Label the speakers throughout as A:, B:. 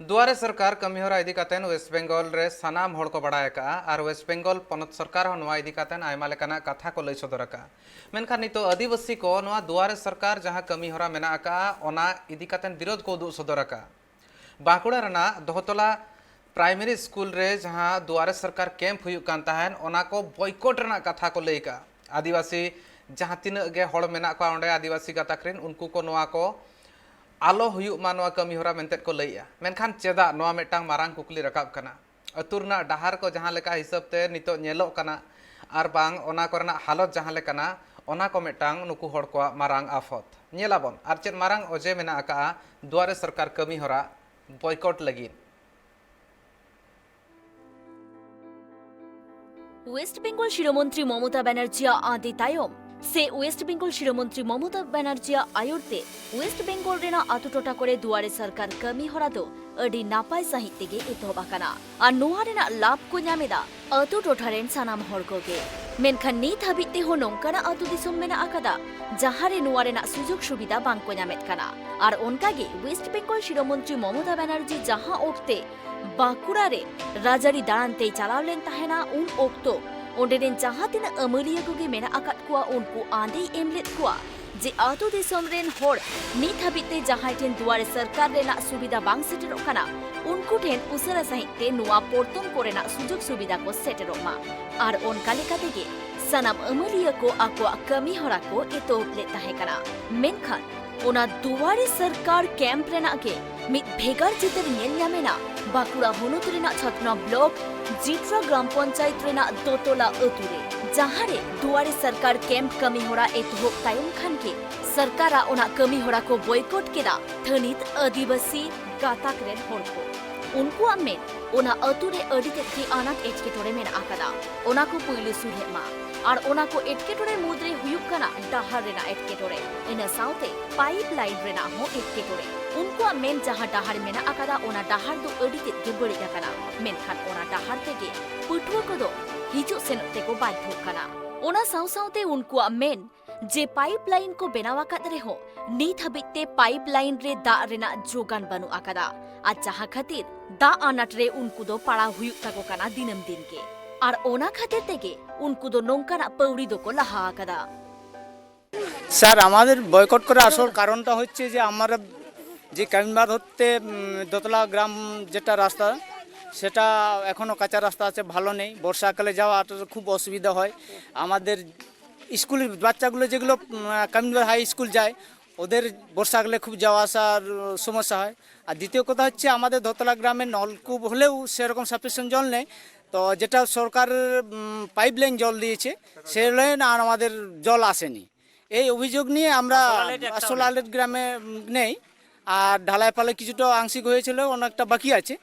A: दुआरे सरकार कमीहरा इदी कातेन वेस्ट बेंगल रे सानाम हड़ को बड़ाय का और वेस्ट बेंगल पनत सरकार हो नवा इदी कातेन आयमा लेकाना कथा को लई सदर का मेनखान नितो आदिवासी को नवा दुआरे सरकार जहां कमीहरा मेना का ओना इदी कातेन विरोध को उदुग सदर का बांकुड़ा रना दोहतला प्राइमरी स्कूल रे जहां दुआरे सरकार कैंप हुई कान तहन ओना को बॉयकॉट रना कथा को लई का आदिवासी जहां तीन गे हड़ मेना को ओंडे आदिवासी गाताक्रिन उनको को नवा को आलो हुयुग मा नवा कमीहरा मेनते को लैया मेनखान चेदा नवा मेटांग मारांग कुकली रकाब कना अतुरना डहार को जहां लेका हिसाब ते नितो नेलो कना आर बांग ओना कोरना हालत जहां लेकाना ओना को मेटांग नुकु हड़ को मारांग आफत नेलाबन आर चेद मारांग ओजे मेना का दुआरे सरकार कमीहरा बॉयकॉट लगी
B: ওয়েস্ট বেঙ্গল শিরোমন্ত্রী মমতা ব্যানার্জিয়া আদি তায়ম से ওয়েস্ট বেঙ্গল শিরোমন্ত্রী মমতা ব্যানার্জিয়া আয়ুর্তে ওয়েস্ট বেঙ্গল রেনা আতুটোটা করে দুয়ারে সরকার কামি হরা দো আডি নাপাই সাহিত তেগে এতহব আকানা আর নোয়া রেনা লাভ को ᱧᱟᱢᱮᱫᱟ ᱟᱛᱩ ᱴᱚᱴᱷᱟ ᱨᱮᱱ ᱥᱟᱱᱟᱢ ᱦᱚᱲ ᱠᱚᱜᱮ ᱢᱮᱱᱠᱷᱟᱱ ᱱᱤᱛ ᱦᱟᱹᱵᱤᱡ ᱛᱮᱦᱚᱸ ᱱᱚᱝᱠᱟᱱᱟᱜ ᱟᱛᱩ ᱫᱤᱥᱚᱢ ᱢᱮᱱᱟᱜ ᱟᱠᱟᱫᱟ ᱡᱟᱦᱟᱸᱨᱮ ᱱᱚᱣᱟ ᱨᱮᱱᱟᱜ ᱥᱩᱡᱳᱜ ᱥᱩᱵᱤᱫᱷᱟ ᱵᱟᱝᱠᱚ ᱧᱟᱢᱮᱫ ᱠᱟᱱᱟ ᱟᱨ ᱚᱱᱠᱟᱜᱮ ওয়েস্ট বেঙ্গল শিরোমন্ত্রী মমতা ব্যানার্জি ᱡᱟᱦᱟᱸ ᱚᱠᱛᱮ বাঁকুড়া রে রাজারি দাঁড়ানতেই চালাও লেন তাহেনা উন অক্তো ओंडेन जहां तीन अमलिया कोगे मेना आकात कुआ उनको आंदे एमलेट कुआ जे आतु दिसम रेन होड़ नित हाबिते जहां ठेन दुआरे सरकार रेना सुविधा बांग सेटेरो काना उनको ठेन उसरा सहिते नुआ पोर्तन कोरेना सुजोग सुविधा को सेटेरो मा आर ओनका लेका तेगे सनाम अमलिया को आको कमी हरा को एतोब ले ताहे काना मेनखान ओना दुआरे सरकार कैंप रेना के मित भेगार चितर नेल ᱧᱟᱢᱮᱱᱟ बांकुड़ा होनत रेना छतना ब्लॉक जिट्रा ग्राम पंचायत रेना दोतोला अतुरे जहारे दुआरे सरकार कैंप कमी होरा एतहोब तायम खान के सरकारा ओना कमी होरा को बॉयकॉट केदा थनित आदिवासी गाताक रेन होड़ को उनको आमेन ओना अतुरे अडी तेथि आनाट एटकेटोरे मेन आकादा ओना को पुइलु सुहे मा और ओना को एटकेटोरे मुद्रे हुयुक कना डाहार रेना एटकेटोरे इना साउते पाइपलाइन रेना हो एटकेटोरे उनको मेन जहां डाहार मेना आकादा ओना डाहार दो अडी तेगे बड़ी कना मेनखान ओना डाहार तेगे पुटुआ को दो हिजु सेनते को बाध्य कना ओना साउते उनको मेन जे पाइपलाइन को बेनावाकात रेहो नित हाबिते पाइपलाइन रे दा रेना जोगान बानु आकादा आ जहां खातिर दा आनाट रे उनको दो पाड़ा हुयुक ताको कना दिनम दिन के আর ওনা খাতির থেকে উনকু দো নঙ্কানা পৌড়ি দোকো লাহা আকাদা
C: স্যার আমাদের বয়কট করার আসল কারণটা হচ্ছে যে আমরা যে কামিনবাদ হতে দোতলা গ্রাম যেটা রাস্তা সেটা এখনো কাঁচা রাস্তা আছে ভালো নেই বর্ষাকালে যাওয়া খুব অসুবিধা হয় আমাদের স্কুলের বাচ্চাগুলো যেগুলো কামিনবাদ হাই স্কুল যায় ওদের বর্ষাকালে খুব যাওয়া আসার সমস্যা হয় আর দ্বিতীয় কথা হচ্ছে আমাদের দোতলা গ্রামে নলকূপ হলেও সেরকম সাফিসিয়েন্ট জল নেই তো যেটা সরকার পাইপলাইন জল দিয়েছে সেই লাইন আর আমাদের জল আসেনি এই অভিযোগ নিয়ে আমরা সোলালেট গ্রামে নেই আর ঢালাইপালে কিছুটা আংশিক হয়েছিল অনেকটা বাকি আছে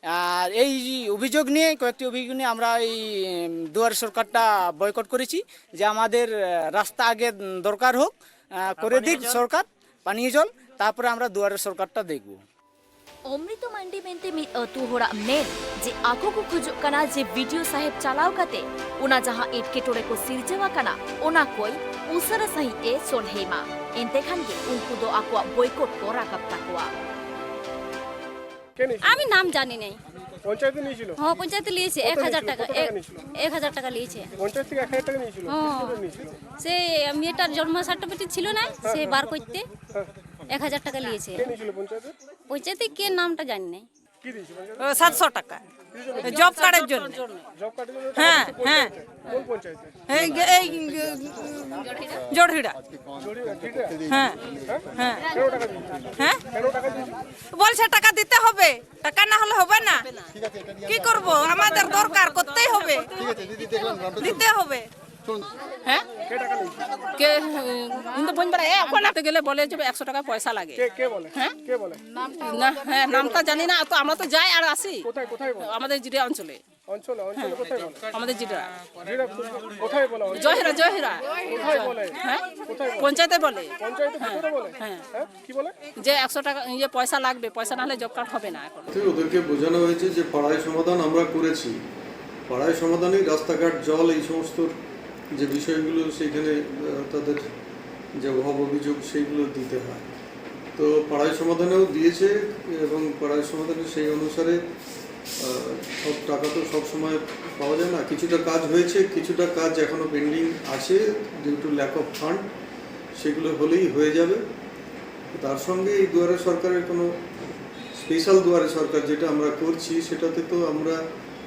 C: আর এই অভিযোগ নিয়ে কয়েকটি অভিযোগ নিয়ে আমরা এই দুয়ারে সরকারটা বয়কট করেছি যে আমাদের রাস্তা আগে দরকার হোক করে দিক সরকার পানীয় জল তারপরে আমরা দুয়ারে সরকারটা দেখব
B: অমৃত মান্ডি মেনতে মিত अतु होड़ा मेन जे आको को खुजो कना जे वीडियो साहेब चलाव कते ओना जहां एटकेटोरे को सिरजेवा कना ओना कोई उसरा सहिते सोलहेमा एनते खान के उनको दो आको बॉयकॉट को राकाब ताकोआ
D: আমি নাম জানি নাই
E: পঞ্চায়েতে নিয়েছিল
D: হ্যাঁ পঞ্চায়েতে নিয়েছে 1000 টাকা 1000 টাকা নিয়েছে
E: পঞ্চায়েত থেকে 1000 টাকা নিয়েছিল
D: সে মেয়েটার জন্ম সার্টিফিকেট ছিল না সে বার করতে 1000 টাকা নিয়েছে
E: কে নিয়েছিল পঞ্চায়েতে
D: পঞ্চায়েতে কে নামটা জানি নাই
E: কি দিয়েছিল
F: 700 টাকা জব কার্ডের জন্য
E: জব কার্ডের জন্য
F: হ্যাঁ হ্যাঁ
E: কোন পঞ্চায়েতে
F: এই জড়হিড়া হ্যাঁ হ্যাঁ
E: কেন টাকা দিয়েছিল
F: হ্যাঁ
E: কেন টাকা দিয়েছিল
F: বলছে টাকা দিতে হবে টাকা না হলে হবে না কি করব আমাদের দরকার করতেই হবে দিতে হবে হ্যাঁ
E: কে টাকা নিয়েছিল
F: কে কিন্তু বলবার এখন আতে গেলে বলে যে 100 টাকা পয়সা লাগে
E: কে বলে
F: হ্যাঁ
E: কে বলে
F: না হ্যাঁ নামটা জানি না তো আমরা তো যাই আর আসি
E: কোথায় কোথায় বলে
F: আমাদের জিরা অঞ্চলে
E: অঞ্চলে কোথায় বলে
F: আমাদের জিরা
E: যেটা কোথায় বলে
F: জহিরা
E: কোথায় বলে
F: হ্যাঁ
E: কোথায় বলে
F: পঞ্চায়েতে বলে
E: পঞ্চায়েতে ভিতরে বলে
F: হ্যাঁ
E: হ্যাঁ কি বলে
F: যে 100 টাকা ইয়ে পয়সা লাগবে পয়সা না হলে জব কার্ড হবে না এখন
G: ওদেরকে বোঝানো হয়েছে যে পাড়ায় সমাধান আমরা করেছি পাড়ায় সমাধানই রাস্তাঘাট জল এই সমস্ত যে বিষয়গুলো সেখানে তাদের যে অভাব অভিযোগ সেইগুলো দিতে হয় তো পাড়ায় সমাধানেও দিয়েছে এবং পাড়ায় সমাধানে সেই অনুসারে সব টাকা তো সব সময় পাওয়া যায় না, কিছুটা কাজ হয়েছে, কিছুটা কাজ এখনও পেন্ডিং আছে due to lack of fund, সেগুলো হলেই হয়ে যাবে। তার সঙ্গে এই দুয়ারে সরকারের কোনো স্পেশাল দুয়ারে সরকার যেটা আমরা করছি সেটাতে তো আমরা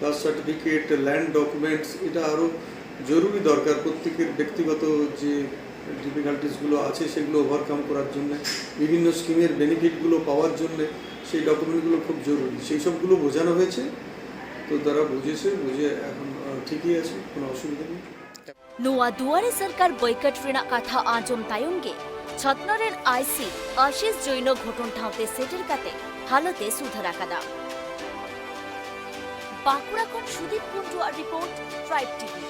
G: কাস্ট সার্টিফিকেট, ল্যান্ড ডকুমেন্টস, এটা আরও জরুরি দরকার প্রত্যেকের ব্যক্তিগত যে ডিফিকাল্টিসগুলো আছে সেগুলো ওভারকাম করার জন্য, বিভিন্ন স্কিমের বেনিফিটগুলো পাওয়ার জন্য সেই ডকুমেন্টগুলো খুব জরুরি, সেই সবগুলো বোঝানো হয়েছে। তো তারা বুঝে এখন ঠিকই আছে, কোনো অসুবিধা নেই।
B: ᱱᱚᱣᱟ ᱫᱩᱣᱟᱨᱮ ᱥᱚᱨᱠᱟᱨ ᱵᱚᱭᱠᱚᱴ ᱨᱮᱱᱟᱜ ᱠᱟᱛᱷᱟ ᱟᱸᱡᱚᱢ ᱛᱟᱭᱚᱢ ᱜᱮ ᱪᱷᱟᱛᱱᱟ ᱨᱮᱱ ᱟᱭᱥᱤ ᱟᱥᱤᱥ ᱡᱚᱭᱱᱚ ᱜᱷᱚᱴᱚᱱ ᱴᱷᱟᱶᱛᱮ ᱥᱮᱴᱮᱨ ᱠᱟᱛᱮ ᱦᱟᱞᱚᱛᱮ ᱥᱩᱫᱷᱟᱹᱨ ᱟᱠᱟᱫᱟ। বাঁকুড়া ᱠᱷᱚᱱ সুদীপ কুন্ডুয়ার রিপোর্ট ট্রাইব টিভি।